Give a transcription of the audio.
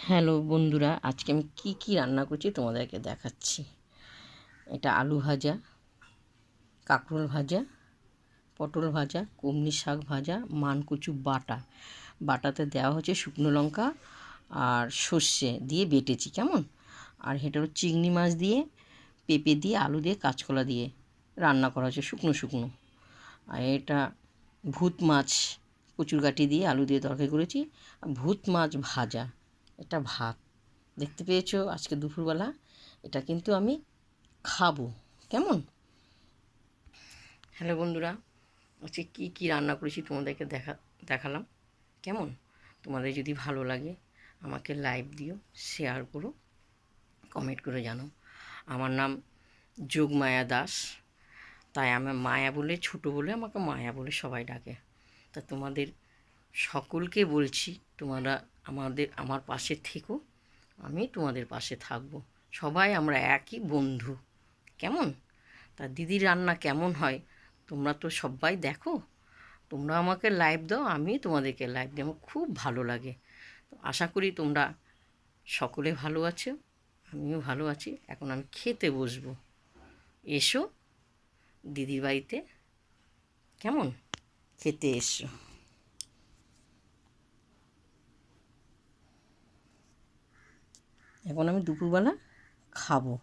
Hello বন্ধুরা, আজকে আমি কি রান্না করছি তোমাদেরকে দেখাচ্ছি। এটা আলু ভাজা, কাঁকরোল ভাজা, পটল ভাজা, কুমড়ি শাক ভাজা, মানকচু বাটাতে দেওয়া হচ্ছে শুকনো লঙ্কা আর সর্ষে দিয়ে বেটেছি, কেমন। আর এটা হলো চিংড়ি মাছ দিয়ে, পেঁপে দিয়ে, আলু দিয়ে, কাঁচকলা দিয়ে রান্না করা হচ্ছে শুকনো শুকনো। আর এটা ভূত মাছ কচুরগাঠি দিয়ে আলু দিয়ে তরকারি করেছি, আর ভূত মাছ ভাজা। এটা ভাত দেখতে পেয়েছো আজকে দুপুরবেলা। এটা কিন্তু আমি খাবো, কেমন। হ্যালো বন্ধুরা, আজকে কি রান্না করেছি তোমাদেরকে দেখালাম, কেমন। তোমাদের যদি ভালো লাগে আমাকে লাইক দিও, শেয়ার করো, কমেন্ট করে জানো। আমার নাম যোগমায়া দাস, তাই আমার মায়া বলে, ছোটো বলে আমাকে মায়া বলে সবাই ডাকে। তা তোমাদের সকলকে বলছি, তোমরা আমার পাশে থেকো, আমি তোমাদের পাশে থাকবো। সবাই আমরা একই বন্ধু, কেমন। তা দিদির রান্না কেমন হয় তোমরা তো সবাই দেখো, তোমরা আমাকে লাইভ দাও, আমি তোমাদেরকে লাইভ দিই, আমার খুব ভালো লাগে। তো আশা করি তোমরা সকলে ভালো আছো, আমিও ভালো আছি। এখন আমি খেতে বসবো, এসো দিদির বাড়িতে, কেমন, খেতে এসো। এখন আমি দুপুরবেলা খাবো।